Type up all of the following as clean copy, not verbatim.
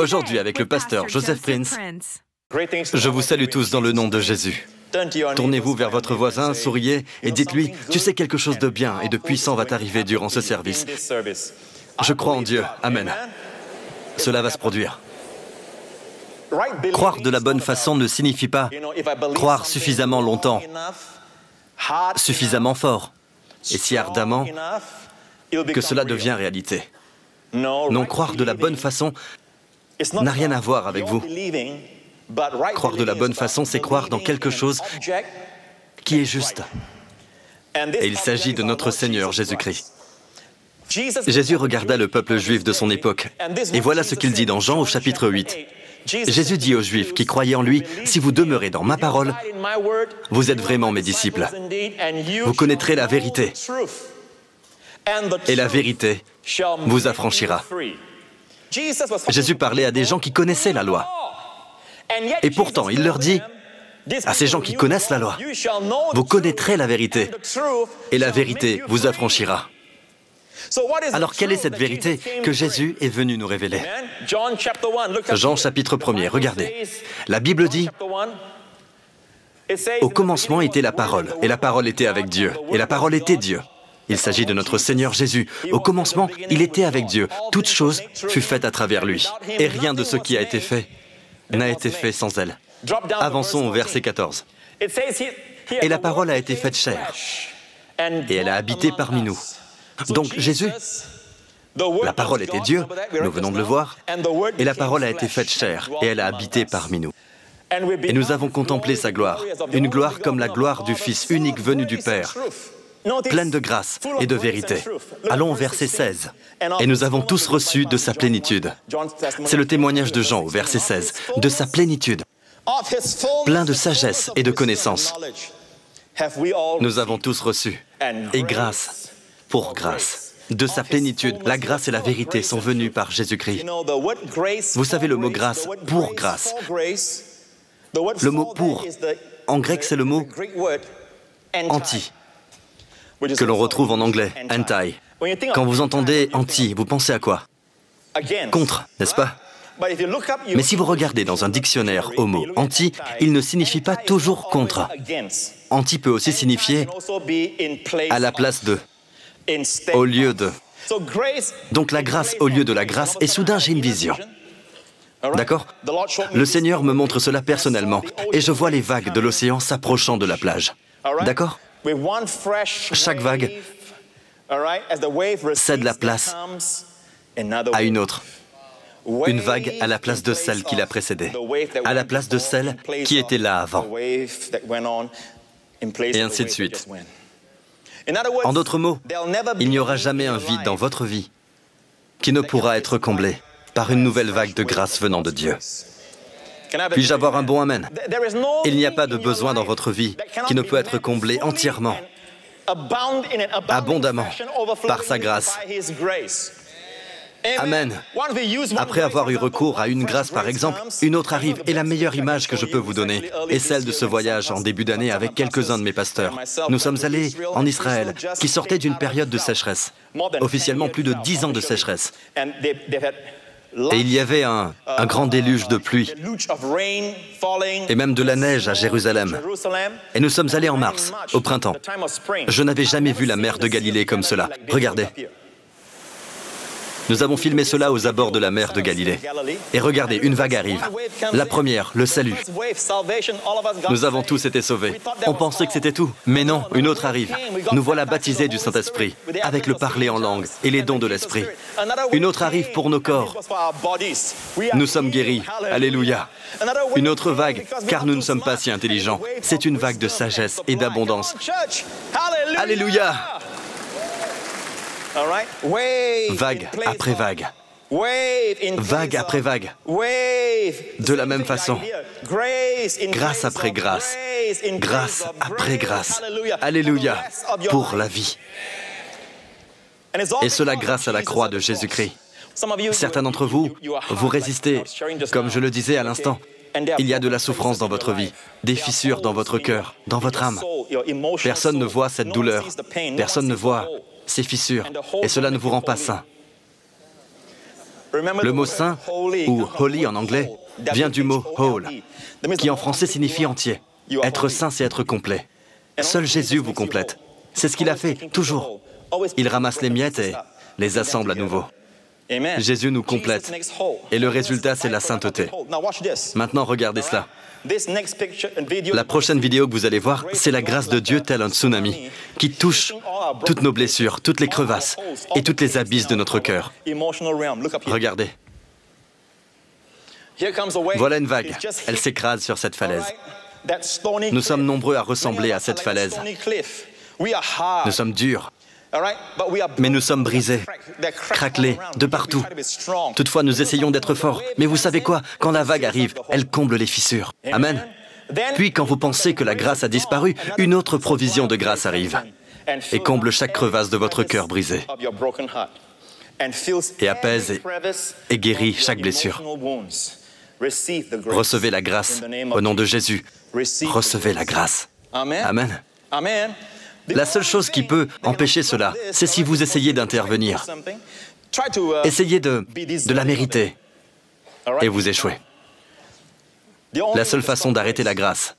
Aujourd'hui, avec le pasteur Joseph Prince, je vous salue tous dans le nom de Jésus. Tournez-vous vers votre voisin, souriez et dites-lui, tu sais, quelque chose de bien et de puissant va t'arriver durant ce service. Je crois en Dieu. Amen. Cela va se produire. Croire de la bonne façon ne signifie pas croire suffisamment longtemps, suffisamment fort, et si ardemment que cela devient réalité. Non, croire de la bonne façon n'a rien à voir avec vous. Croire de la bonne façon, c'est croire dans quelque chose qui est juste. Et il s'agit de notre Seigneur Jésus-Christ. Jésus regarda le peuple juif de son époque. Et voilà ce qu'il dit dans Jean au chapitre 8. Jésus dit aux Juifs qui croyaient en lui, « Si vous demeurez dans ma parole, vous êtes vraiment mes disciples. Vous connaîtrez la vérité. Et la vérité vous affranchira. » Jésus parlait à des gens qui connaissaient la loi. Et pourtant, il leur dit, à ces gens qui connaissent la loi, « Vous connaîtrez la vérité. Et la vérité vous affranchira. » Alors, quelle est cette vérité que Jésus est venu nous révéler? Jean chapitre 1er, regardez. La Bible dit, « Au commencement était la parole, et la parole était avec Dieu, et la parole était Dieu. » Il s'agit de notre Seigneur Jésus. Au commencement, il était avec Dieu. Toute chose fut faite à travers lui. Et rien de ce qui a été fait n'a été fait sans elle. Avançons au verset 14. « Et la parole a été faite chair, et elle a habité parmi nous. » Donc Jésus, la parole était Dieu, nous venons de le voir, et la parole a été faite chair, et elle a habité parmi nous. Et nous avons contemplé sa gloire, une gloire comme la gloire du Fils unique venu du Père, pleine de grâce et de vérité. Allons au verset 16. Et nous avons tous reçu de sa plénitude. C'est le témoignage de Jean au verset 16, de sa plénitude, plein de sagesse et de connaissance. Nous avons tous reçu, et grâce pour grâce. De sa plénitude, la grâce et la vérité sont venues par Jésus-Christ. Vous savez le mot grâce, pour grâce. Le mot pour, en grec, c'est le mot anti, que l'on retrouve en anglais, anti. Quand vous entendez anti, vous pensez à quoi? Contre, n'est-ce pas? Mais si vous regardez dans un dictionnaire au mot anti, il ne signifie pas toujours contre. Anti peut aussi signifier à la place de, au lieu de. Donc la grâce au lieu de la grâce, et soudain j'ai une vision. D'accord? Le Seigneur me montre cela personnellement, et je vois les vagues de l'océan s'approchant de la plage. D'accord? Chaque vague cède la place à une autre. Une vague à la place de celle qui l'a précédée, à la place de celle qui était là avant. Et ainsi de suite. En d'autres mots, il n'y aura jamais un vide dans votre vie qui ne pourra être comblé par une nouvelle vague de grâce venant de Dieu. Puis-je avoir un bon amen? Il n'y a pas de besoin dans votre vie qui ne peut être comblé entièrement, abondamment, par sa grâce. Amen. Après avoir eu recours à une grâce, par exemple, une autre arrive. Et la meilleure image que je peux vous donner est celle de ce voyage en début d'année avec quelques-uns de mes pasteurs. Nous sommes allés en Israël, qui sortait d'une période de sécheresse. Officiellement, plus de 10 ans de sécheresse. Et il y avait un grand déluge de pluie, et même de la neige à Jérusalem. Et nous sommes allés en mars, au printemps. Je n'avais jamais vu la mer de Galilée comme cela. Regardez. Nous avons filmé cela aux abords de la mer de Galilée. Et regardez, une vague arrive. La première, le salut. Nous avons tous été sauvés. On pensait que c'était tout. Mais non, une autre arrive. Nous voilà baptisés du Saint-Esprit, avec le parler en langue et les dons de l'Esprit. Une autre arrive pour nos corps. Nous sommes guéris. Alléluia. Une autre vague, car nous ne sommes pas si intelligents. C'est une vague de sagesse et d'abondance. Alléluia. Vague après vague. Vague après vague. De la même façon. Grâce après grâce. Grâce après grâce. Alléluia. Pour la vie. Et cela grâce à la croix de Jésus-Christ. Certains d'entre vous, vous résistez, comme je le disais à l'instant. Il y a de la souffrance dans votre vie, des fissures dans votre cœur, dans votre âme. Personne ne voit cette douleur. Personne ne voit ces fissures, et cela ne vous rend pas sain. Le mot saint, ou holy en anglais, vient du mot whole, qui en français signifie entier. Être saint, c'est être complet. Seul Jésus vous complète. C'est ce qu'il a fait, toujours. Il ramasse les miettes et les assemble à nouveau. Jésus nous complète. Et le résultat, c'est la sainteté. Maintenant, regardez cela. La prochaine vidéo que vous allez voir, c'est la grâce de Dieu telle un tsunami qui touche toutes nos blessures, toutes les crevasses et toutes les abysses de notre cœur. Regardez. Voilà une vague. Elle s'écrase sur cette falaise. Nous sommes nombreux à ressembler à cette falaise. Nous sommes durs. Mais nous sommes brisés, craquelés, de partout. Toutefois, nous essayons d'être forts. Mais vous savez quoi? Quand la vague arrive, elle comble les fissures. Amen. Puis, quand vous pensez que la grâce a disparu, une autre provision de grâce arrive et comble chaque crevasse de votre cœur brisé et apaise et guérit chaque blessure. Recevez la grâce au nom de Jésus. Recevez la grâce. Amen. La seule chose qui peut empêcher cela, c'est si vous essayez d'intervenir. Essayez de la mériter et vous échouez. La seule façon d'arrêter la grâce,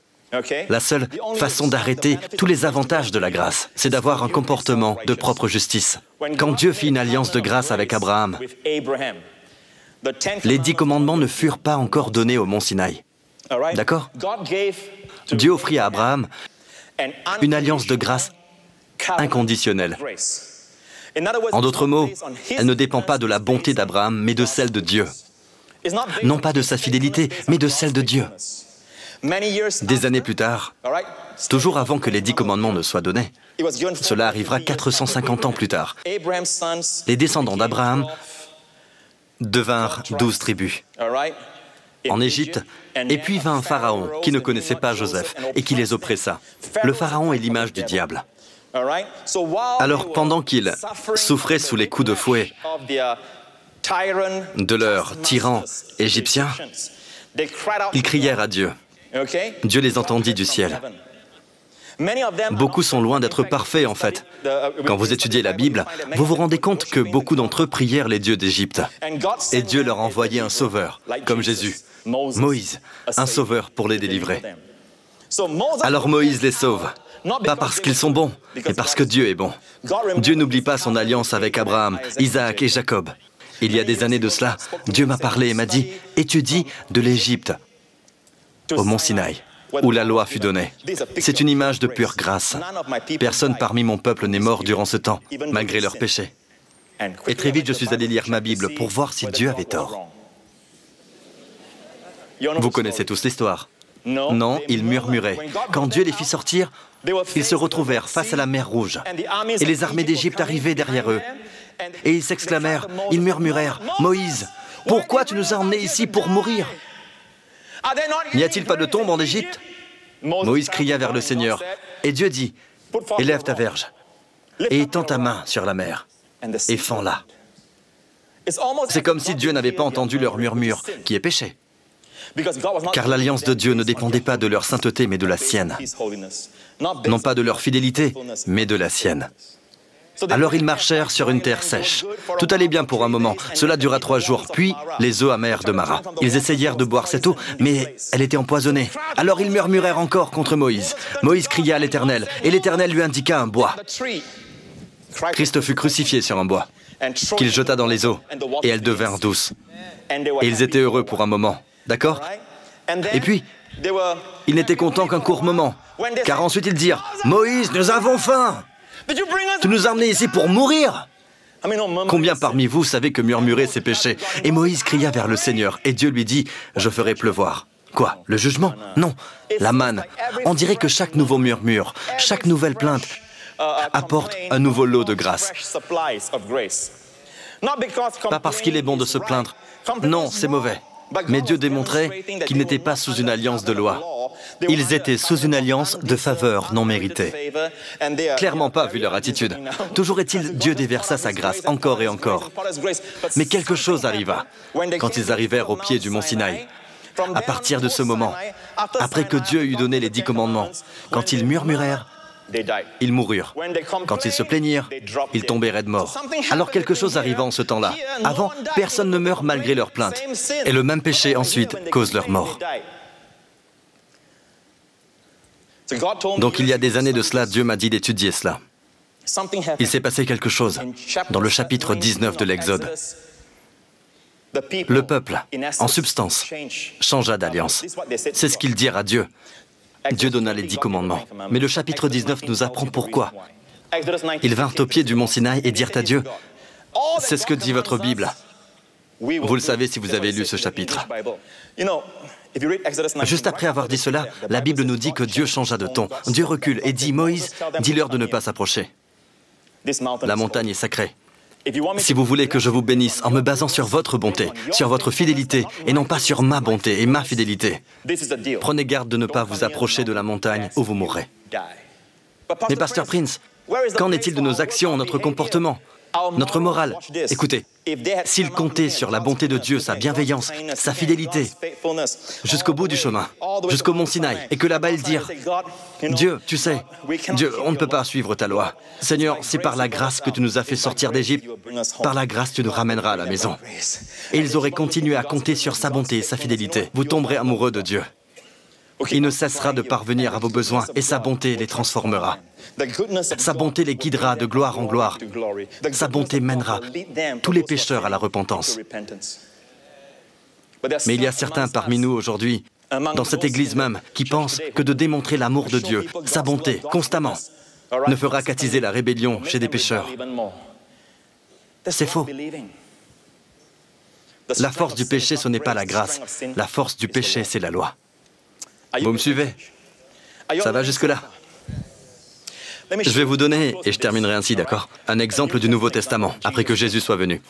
la seule façon d'arrêter tous les avantages de la grâce, c'est d'avoir un comportement de propre justice. Quand Dieu fit une alliance de grâce avec Abraham, les 10 commandements ne furent pas encore donnés au mont Sinaï. D'accord? Dieu offrit à Abraham une alliance de grâce inconditionnelle. En d'autres mots, elle ne dépend pas de la bonté d'Abraham, mais de celle de Dieu. Non pas de sa fidélité, mais de celle de Dieu. Des années plus tard, toujours avant que les 10 commandements ne soient donnés, cela arrivera 450 ans plus tard, les descendants d'Abraham devinrent 12 tribus en Égypte, et puis vint un pharaon qui ne connaissait pas Joseph et qui les oppressa. Le pharaon est l'image du diable. Alors pendant qu'ils souffraient sous les coups de fouet de leurs tyrans égyptiens, ils crièrent à Dieu. Dieu les entendit du ciel. Beaucoup sont loin d'être parfaits en fait. Quand vous étudiez la Bible, vous vous rendez compte que beaucoup d'entre eux prièrent les dieux d'Égypte. Et Dieu leur envoyait un sauveur, comme Jésus, Moïse, un sauveur pour les délivrer. Alors Moïse les sauve, pas parce qu'ils sont bons, mais parce que Dieu est bon. Dieu n'oublie pas son alliance avec Abraham, Isaac et Jacob. Il y a des années de cela, Dieu m'a parlé et m'a dit « Étudie de l'Égypte au mont Sinaï, où la loi fut donnée. C'est une image de pure grâce. Personne parmi mon peuple n'est mort durant ce temps, malgré leurs péchés. » Et très vite, je suis allé lire ma Bible pour voir si Dieu avait tort. Vous connaissez tous l'histoire. Non, ils murmuraient. Quand Dieu les fit sortir, ils se retrouvèrent face à la mer Rouge. Et les armées d'Égypte arrivaient derrière eux. Et ils s'exclamèrent, ils murmurèrent, « Moïse, pourquoi tu nous as emmenés ici pour mourir? N'y a-t-il pas de tombe en Égypte » Moïse cria vers le Seigneur. Et Dieu dit, « Élève ta verge et étends ta main sur la mer et fends-la. » C'est comme si Dieu n'avait pas entendu leur murmure, qui est péché. Car l'alliance de Dieu ne dépendait pas de leur sainteté, mais de la sienne. Non pas de leur fidélité, mais de la sienne. Alors ils marchèrent sur une terre sèche. Tout allait bien pour un moment. Cela dura 3 jours. Puis, les eaux amères de Mara. Ils essayèrent de boire cette eau, mais elle était empoisonnée. Alors ils murmurèrent encore contre Moïse. Moïse cria à l'Éternel, et l'Éternel lui indiqua un bois. Christ fut crucifié sur un bois, qu'il jeta dans les eaux, et elles devinrent douces. Et ils étaient heureux pour un moment. D'accord? Et puis, ils n'étaient contents qu'un court moment, car ensuite ils dirent, « Moïse, nous avons faim! Tu nous as emmenés ici pour mourir! » Combien parmi vous savez que murmurer c'est péché? Et Moïse cria vers le Seigneur, et Dieu lui dit, « Je ferai pleuvoir. » Quoi? Le jugement? Non, la manne. On dirait que chaque nouveau murmure, chaque nouvelle plainte apporte un nouveau lot de grâce. Pas parce qu'il est bon de se plaindre. Non, c'est mauvais. Mais Dieu démontrait qu'ils n'étaient pas sous une alliance de loi. Ils étaient sous une alliance de faveur non méritée. Clairement pas, vu leur attitude. Toujours est-il, Dieu déversa sa grâce encore et encore. Mais quelque chose arriva quand ils arrivèrent au pied du mont Sinaï. À partir de ce moment, après que Dieu eut donné les 10 commandements, quand ils murmurèrent, ils moururent. Quand ils se plaignirent, ils tombaient raides morts. Alors quelque chose arriva en ce temps-là. Avant, personne ne meurt malgré leurs plaintes. Et le même péché ensuite cause leur mort. Donc il y a des années de cela, Dieu m'a dit d'étudier cela. Il s'est passé quelque chose dans le chapitre 19 de l'Exode. Le peuple, en substance, changea d'alliance. C'est ce qu'ils dirent à Dieu. Dieu donna les 10 commandements. Mais le chapitre 19 nous apprend pourquoi. Ils vinrent au pied du mont Sinaï et dirent à Dieu, « C'est ce que dit votre Bible. » Vous le savez si vous avez lu ce chapitre. Juste après avoir dit cela, la Bible nous dit que Dieu changea de ton. Dieu recule et dit, « Moïse, dis-leur de ne pas s'approcher. La montagne est sacrée. Si vous voulez que je vous bénisse en me basant sur votre bonté, sur votre fidélité, et non pas sur ma bonté et ma fidélité, prenez garde de ne pas vous approcher de la montagne où vous mourrez. » Mais Pasteur Prince, qu'en est-il de nos actions, notre comportement, notre morale? Écoutez, s'ils comptaient sur la bonté de Dieu, sa bienveillance, sa fidélité, jusqu'au bout du chemin, jusqu'au mont Sinaï, et que là-bas ils dirent, « Dieu, tu sais, Dieu, on ne peut pas suivre ta loi. Seigneur, c'est par la grâce que tu nous as fait sortir d'Égypte, par la grâce tu nous ramèneras à la maison. » Et ils auraient continué à compter sur sa bonté et sa fidélité. Vous tomberez amoureux de Dieu. Il ne cessera de parvenir à vos besoins et sa bonté les transformera. Sa bonté les guidera de gloire en gloire. Sa bonté mènera tous les pécheurs à la repentance. Mais il y a certains parmi nous aujourd'hui, dans cette église même, qui pensent que de démontrer l'amour de Dieu, sa bonté, constamment, ne fera qu'attiser la rébellion chez des pécheurs. C'est faux. La force du péché, ce n'est pas la grâce. La force du péché, c'est la loi. Vous me suivez? Ça va jusque-là? Je vais vous donner, et je terminerai ainsi, d'accord, un exemple du Nouveau Testament, après que Jésus soit venu.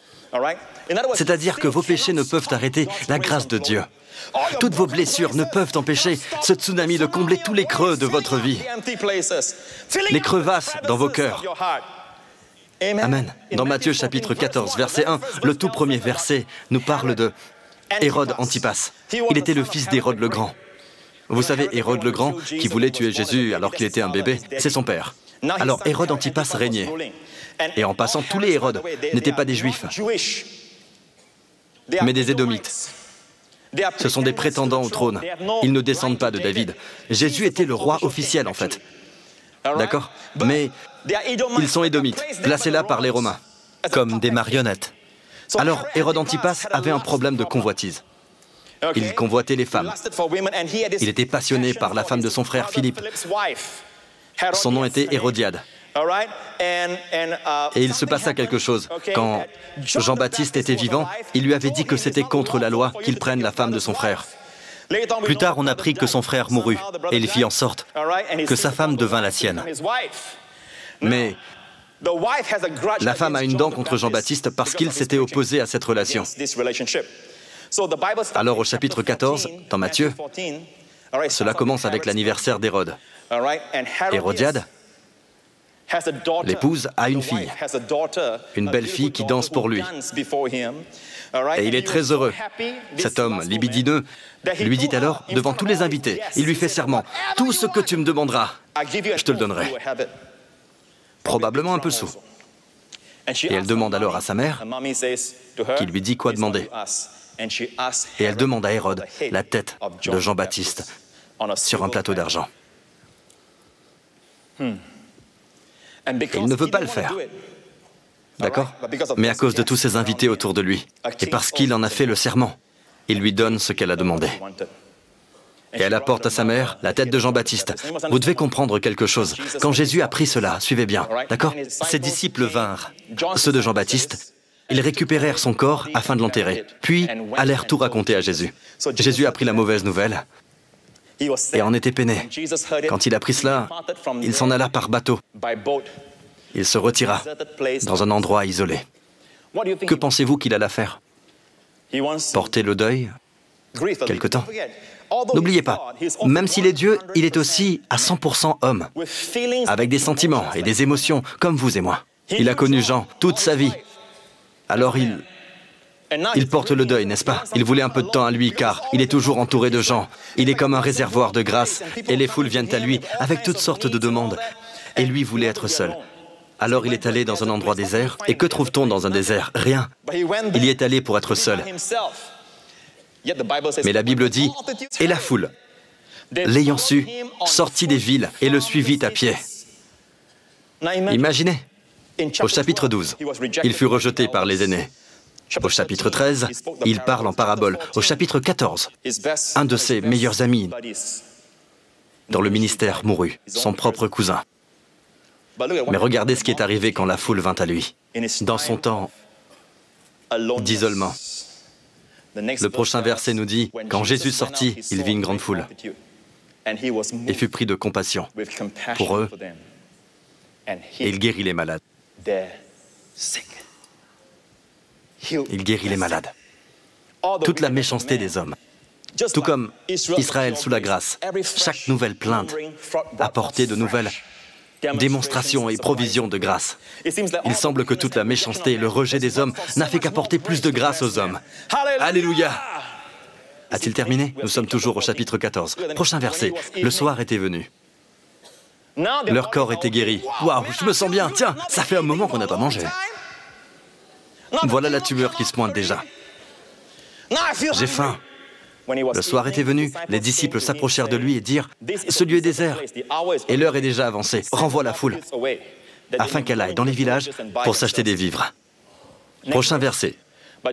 C'est-à-dire que vos péchés ne peuvent arrêter la grâce de Dieu. Toutes vos blessures ne peuvent empêcher ce tsunami de combler tous les creux de votre vie, les crevasses dans vos cœurs. Amen. Dans Matthieu chapitre 14, verset 1, le tout premier verset nous parle de Hérode Antipas. Il était le fils d'Hérode le Grand. Vous savez, Hérode le Grand, qui voulait tuer Jésus alors qu'il était un bébé, c'est son père. Alors Hérode Antipas régnait. Et en passant, tous les Hérodes n'étaient pas des Juifs, mais des Édomites. Ce sont des prétendants au trône. Ils ne descendent pas de David. Jésus était le roi officiel, en fait. D'accord? Mais ils sont Édomites, placés là par les Romains, comme des marionnettes. Alors Hérode Antipas avait un problème de convoitise. Il convoitait les femmes. Il était passionné par la femme de son frère Philippe. Son nom était Hérodiade. Et il se passa quelque chose. Quand Jean-Baptiste était vivant, il lui avait dit que c'était contre la loi qu'il prenne la femme de son frère. Plus tard, on apprit que son frère mourut, et il fit en sorte que sa femme devint la sienne. Mais la femme a une dent contre Jean-Baptiste parce qu'il s'était opposé à cette relation. Alors au chapitre 14, dans Matthieu, cela commence avec l'anniversaire d'Hérode. Hérodiade, l'épouse, a une fille, une belle fille qui danse pour lui. Et il est très heureux. Cet homme libidineux lui dit alors, devant tous les invités, il lui fait serment, « Tout ce que tu me demanderas, je te le donnerai. » Probablement un peu sous. Et elle demande alors à sa mère, qui lui dit quoi demander. Et elle demande à Hérode la tête de Jean-Baptiste sur un plateau d'argent. Et il ne veut pas le faire. D'accord? Mais à cause de tous ses invités autour de lui, et parce qu'il en a fait le serment, il lui donne ce qu'elle a demandé. Et elle apporte à sa mère la tête de Jean-Baptiste. Vous devez comprendre quelque chose. Quand Jésus a pris cela, suivez bien, d'accord? Ses disciples vinrent, ceux de Jean-Baptiste. Ils récupérèrent son corps afin de l'enterrer, puis allèrent tout raconter à Jésus. Jésus apprit la mauvaise nouvelle et en était peiné. Quand il apprit cela, il s'en alla par bateau. Il se retira dans un endroit isolé. Que pensez-vous qu'il alla faire? Porter le deuil quelque temps. N'oubliez pas, même s'il est Dieu, il est aussi à 100% homme, avec des sentiments et des émotions comme vous et moi. Il a connu Jean toute sa vie. Alors il porte le deuil, n'est-ce pas? Il voulait un peu de temps à lui, car il est toujours entouré de gens. Il est comme un réservoir de grâce, et les foules viennent à lui avec toutes sortes de demandes. et lui voulait être seul. Alors il est allé dans un endroit désert, et que trouve-t-on dans un désert? Rien. Il y est allé pour être seul. Mais la Bible dit, et la foule, l'ayant su, sortit des villes et le suivit à pied. Imaginez, au chapitre 12, il fut rejeté par les aînés. Au chapitre 13, il parle en parabole. Au chapitre 14, un de ses meilleurs amis dans le ministère mourut, son propre cousin. Mais regardez ce qui est arrivé quand la foule vint à lui. Dans son temps d'isolement. Le prochain verset nous dit, quand Jésus sortit, il vit une grande foule et fut pris de compassion pour eux et il guérit les malades. Il guérit les malades. Toute la méchanceté des hommes. Tout comme Israël sous la grâce, chaque nouvelle plainte apportait de nouvelles démonstrations et provisions de grâce. Il semble que toute la méchanceté et le rejet des hommes n'a fait qu'apporter plus de grâce aux hommes. Alléluia! A-t-il terminé? Nous sommes toujours au chapitre 14. Prochain verset. Le soir était venu. Leur corps était guéri. Waouh, je me sens bien. Tiens, ça fait un moment qu'on n'a pas mangé. Voilà la tumeur qui se pointe déjà. J'ai faim. Le soir était venu, les disciples s'approchèrent de lui et dirent « Ce lieu est désert, et l'heure est déjà avancée. Renvoie la foule, afin qu'elle aille dans les villages pour s'acheter des vivres. » Prochain verset.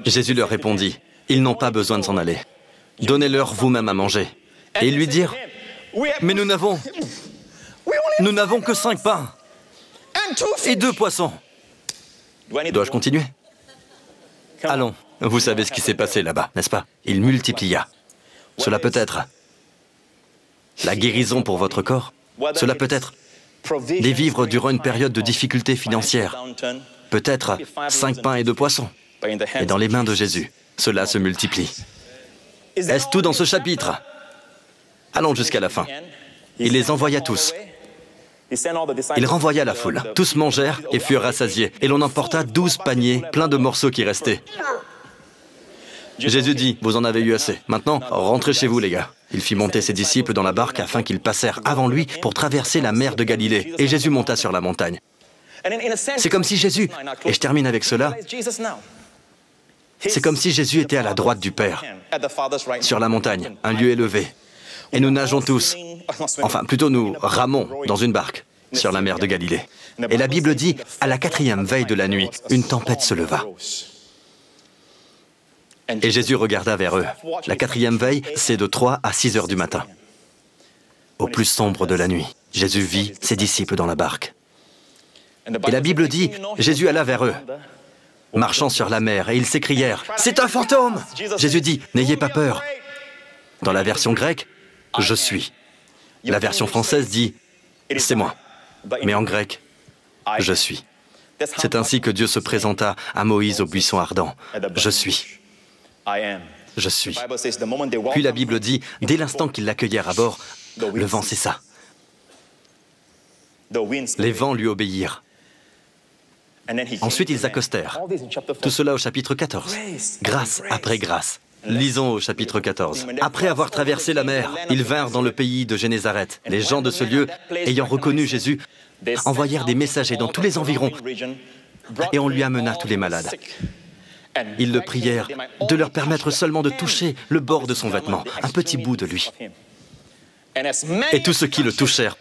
Jésus leur répondit « Ils n'ont pas besoin de s'en aller. Donnez-leur vous-même à manger. » Et ils lui dirent « Mais nous n'avons que 5 pains et 2 poissons. » Dois-je continuer? Allons, vous savez ce qui s'est passé là-bas, n'est-ce pas? Il multiplia. Cela peut être la guérison pour votre corps. Cela peut être des vivres durant une période de difficulté financière. Peut-être 5 pains et 2 poissons. Et dans les mains de Jésus, cela se multiplie. Est-ce tout dans ce chapitre? Allons jusqu'à la fin. Il les envoya tous. Il renvoya la foule. Tous mangèrent et furent rassasiés. Et l'on emporta 12 paniers pleins de morceaux qui restaient. Jésus dit, vous en avez eu assez. Maintenant, rentrez chez vous, les gars. Il fit monter ses disciples dans la barque afin qu'ils passèrent avant lui pour traverser la mer de Galilée. Et Jésus monta sur la montagne. C'est comme si Jésus, et je termine avec cela, c'est comme si Jésus était à la droite du Père, sur la montagne, un lieu élevé. Et nous nageons tous, enfin plutôt nous ramons dans une barque sur la mer de Galilée. Et la Bible dit, à la 4e veille de la nuit, une tempête se leva. Et Jésus regarda vers eux. La 4e veille, c'est de 3 à 6 heures du matin. Au plus sombre de la nuit, Jésus vit ses disciples dans la barque. Et la Bible dit, Jésus alla vers eux, marchant sur la mer, et ils s'écrièrent, « C'est un fantôme !» Jésus dit, « N'ayez pas peur. » Dans la version grecque, « Je suis ». La version française dit, « C'est moi ». Mais en grec, « Je suis ». C'est ainsi que Dieu se présenta à Moïse au buisson ardent. « Je suis. Je suis. » Puis la Bible dit, dès l'instant qu'ils l'accueillèrent à bord, le vent cessa. Les vents lui obéirent. Ensuite, ils accostèrent. Tout cela au chapitre 14. Grâce après grâce. Lisons au chapitre 14. Après avoir traversé la mer, ils vinrent dans le pays de Génézareth. Les gens de ce lieu, ayant reconnu Jésus, envoyèrent des messagers dans tous les environs et on lui amena tous les malades. Ils le prièrent de leur permettre seulement de toucher le bord de son vêtement, un petit bout de lui. Et tous ceux qui le touchèrent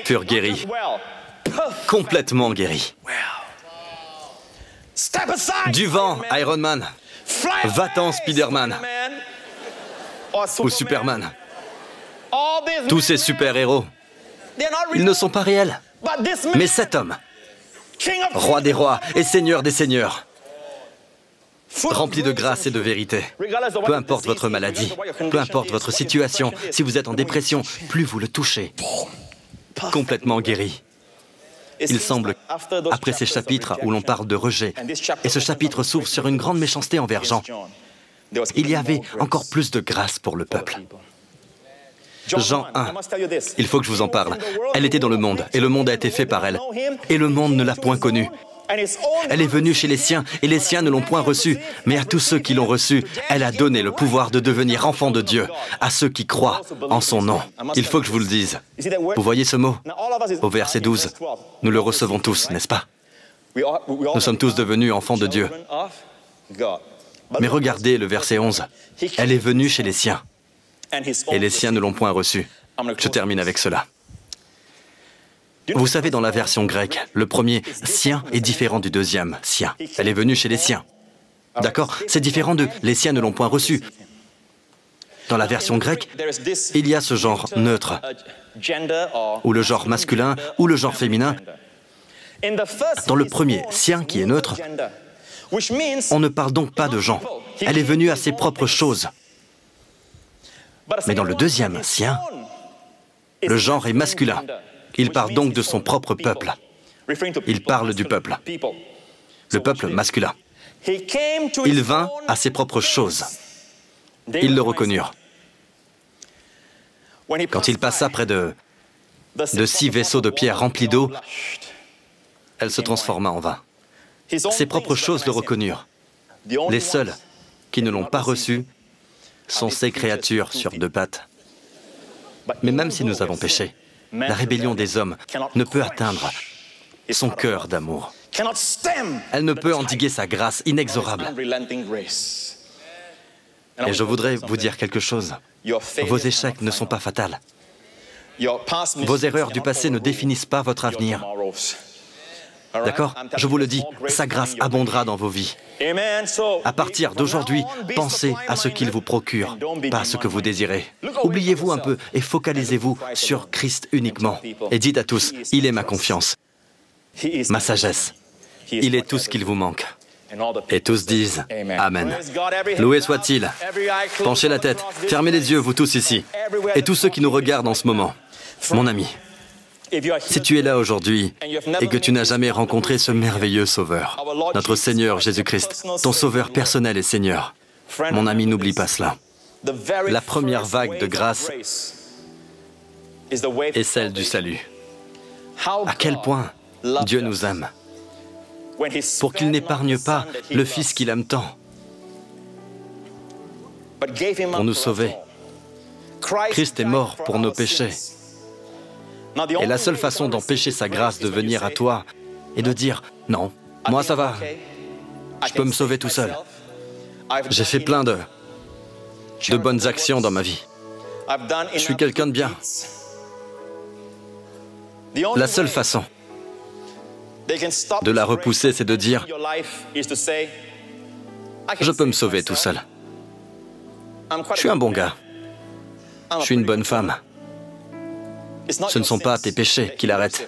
furent guéris, complètement guéris. Du vent, Iron Man. Va-t'en, Spider-Man. Ou Superman. Tous ces super-héros, ils ne sont pas réels. Mais cet homme, roi des rois et seigneur des seigneurs, rempli de grâce et de vérité. Peu importe votre maladie, peu importe votre situation, si vous êtes en dépression, plus vous le touchez, complètement guéri. Il semble, après ces chapitres où l'on parle de rejet, et ce chapitre s'ouvre sur une grande méchanceté envers Jean, il y avait encore plus de grâce pour le peuple. Jean 1, il faut que je vous en parle. Elle était dans le monde, et le monde a été fait par elle, et le monde ne l'a point connue. Elle est venue chez les siens, et les siens ne l'ont point reçue. Mais à tous ceux qui l'ont reçue, elle a donné le pouvoir de devenir enfants de Dieu, à ceux qui croient en son nom. Il faut que je vous le dise. Vous voyez ce mot? Au verset 12, nous le recevons tous, n'est-ce pas? Nous sommes tous devenus enfants de Dieu. Mais regardez le verset 11. Elle est venue chez les siens, et les siens ne l'ont point reçue. Je termine avec cela. Vous savez, dans la version grecque, le premier « sien » est différent du deuxième « sien ». Elle est venue chez les siens. D'accord? C'est différent de « les siens ne l'ont point reçue ». Dans la version grecque, il y a ce genre neutre, ou le genre masculin, ou le genre féminin. Dans le premier « sien » qui est neutre, on ne parle donc pas de gens. Elle est venue à ses propres choses. Mais dans le deuxième « sien », le genre est masculin. Il parle donc de son propre peuple. Il parle du peuple. Le peuple masculin. Il vint à ses propres choses. Ils le reconnurent. Quand il passa près de 6 vaisseaux de pierre remplis d'eau, elle se transforma en vin. Ses propres choses le reconnurent. Les seuls qui ne l'ont pas reçu sont ces créatures sur 2 pattes. Mais même si nous avons péché, la rébellion des hommes ne peut atteindre son cœur d'amour. Elle ne peut endiguer sa grâce inexorable. Et je voudrais vous dire quelque chose. Vos échecs ne sont pas fatals. Vos erreurs du passé ne définissent pas votre avenir. D'accord? Je vous le dis, sa grâce abondera dans vos vies. À partir d'aujourd'hui, pensez à ce qu'il vous procure, pas à ce que vous désirez. Oubliez-vous un peu et focalisez-vous sur Christ uniquement. Et dites à tous, il est ma confiance, ma sagesse. Il est tout ce qu'il vous manque. Et tous disent Amen. Loué soit-il. Penchez la tête, fermez les yeux, vous tous ici. Et tous ceux qui nous regardent en ce moment. Mon ami, si tu es là aujourd'hui et que tu n'as jamais rencontré ce merveilleux Sauveur, notre Seigneur Jésus-Christ, ton Sauveur personnel et Seigneur, mon ami, n'oublie pas cela. La première vague de grâce est celle du salut. À quel point Dieu nous aime, pour qu'il n'épargne pas le Fils qu'il aime tant, pour nous sauver. Christ est mort pour nos péchés. Et la seule façon d'empêcher sa grâce de venir à toi est de dire « Non, moi ça va, je peux me sauver tout seul. J'ai fait plein de bonnes actions dans ma vie. Je suis quelqu'un de bien. » La seule façon de la repousser, c'est de dire « Je peux me sauver tout seul. Je suis un bon gars. Je suis une bonne femme. » Ce ne sont pas tes péchés qui l'arrêtent.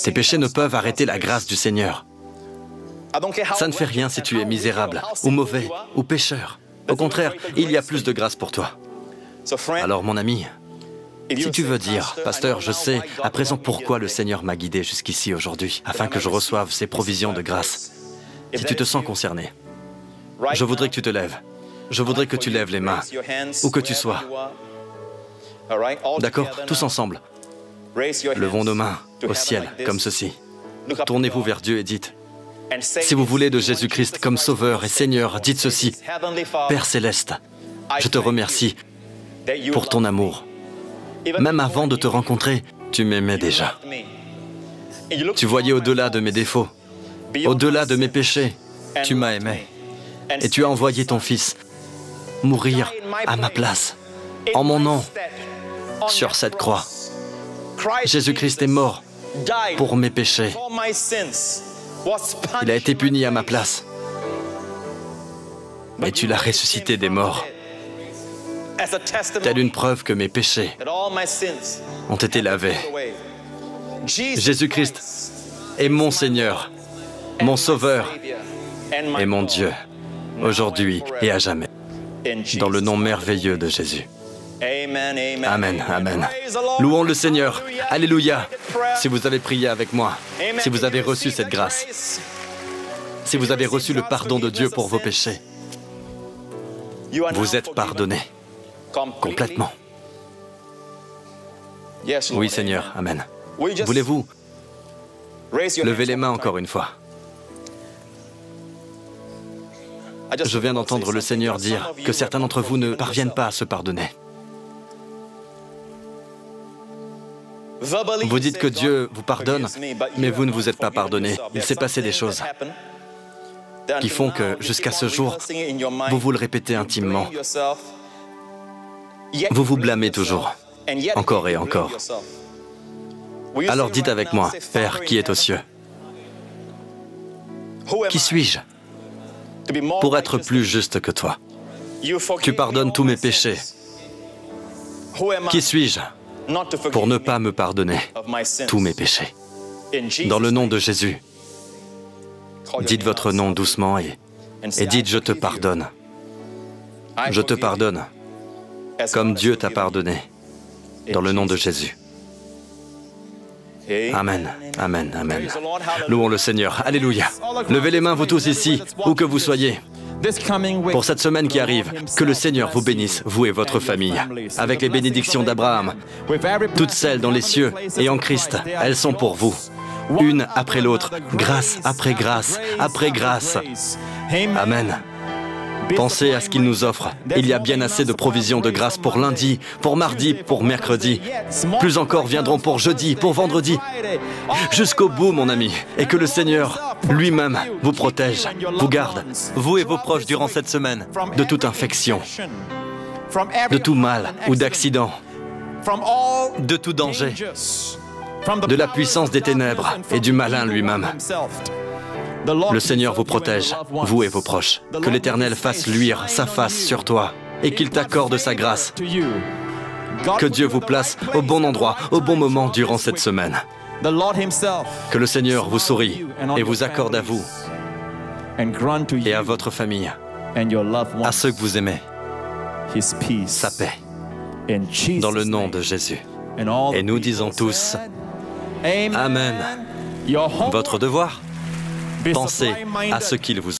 Tes péchés ne peuvent arrêter la grâce du Seigneur. Ça ne fait rien si tu es misérable, ou mauvais, ou pécheur. Au contraire, il y a plus de grâce pour toi. Alors, mon ami, si tu veux dire, « Pasteur, je sais à présent pourquoi le Seigneur m'a guidé jusqu'ici aujourd'hui, afin que je reçoive ses provisions de grâce. » Si tu te sens concerné, je voudrais que tu te lèves. Je voudrais que tu lèves les mains, où que tu sois. D'accord? Tous ensemble. Levons nos mains au ciel, comme ceci. Tournez-vous vers Dieu et dites, si vous voulez de Jésus-Christ comme Sauveur et Seigneur, dites ceci, Père Céleste, je te remercie pour ton amour. Même avant de te rencontrer, tu m'aimais déjà. Tu voyais au-delà de mes défauts, au-delà de mes péchés, tu m'as aimé. Et tu as envoyé ton Fils mourir à ma place, en mon nom, sur cette croix. Jésus-Christ est mort pour mes péchés. Il a été puni à ma place. Mais tu l'as ressuscité des morts. Telle une preuve que mes péchés ont été lavés. Jésus-Christ est mon Seigneur, mon Sauveur et mon Dieu, aujourd'hui et à jamais. Dans le nom merveilleux de Jésus. Amen, amen. Louons le Seigneur. Alléluia. Si vous avez prié avec moi, si vous avez reçu cette grâce, si vous avez reçu le pardon de Dieu pour vos péchés, vous êtes pardonnés complètement. Oui, Seigneur. Amen. Voulez-vous lever les mains encore une fois? Je viens d'entendre le Seigneur dire que certains d'entre vous ne parviennent pas à se pardonner. Vous dites que Dieu vous pardonne, mais vous ne vous êtes pas pardonné. Il s'est passé des choses qui font que, jusqu'à ce jour, vous vous le répétez intimement. Vous vous blâmez toujours, encore et encore. Alors dites avec moi, Père qui est aux cieux, qui suis-je pour être plus juste que toi? Tu pardonnes tous mes péchés. Qui suis-je pour ne pas me pardonner tous mes péchés? Dans le nom de Jésus, dites votre nom doucement et dites « Je te pardonne. Je te pardonne comme Dieu t'a pardonné. » Dans le nom de Jésus. Amen, amen, amen. Louons le Seigneur. Alléluia. Levez les mains, vous tous ici, où que vous soyez. Pour cette semaine qui arrive, que le Seigneur vous bénisse, vous et votre famille, avec les bénédictions d'Abraham. Toutes celles dans les cieux et en Christ, elles sont pour vous. Une après l'autre, grâce après grâce, après grâce. Amen. Pensez à ce qu'il nous offre. Il y a bien assez de provisions de grâce pour lundi, pour mardi, pour mercredi. Plus encore viendront pour jeudi, pour vendredi. Jusqu'au bout, mon ami. Et que le Seigneur lui-même vous protège, vous garde, vous et vos proches durant cette semaine, de toute infection, de tout mal ou d'accident, de tout danger, de la puissance des ténèbres et du malin lui-même. Le Seigneur vous protège, vous et vos proches. Que l'Éternel fasse luire sa face sur toi et qu'il t'accorde sa grâce. Que Dieu vous place au bon endroit, au bon moment durant cette semaine. Que le Seigneur vous sourie et vous accorde à vous et à votre famille, à ceux que vous aimez, sa paix, dans le nom de Jésus. Et nous disons tous, Amen. Votre devoir, pensez à ce qu'il vous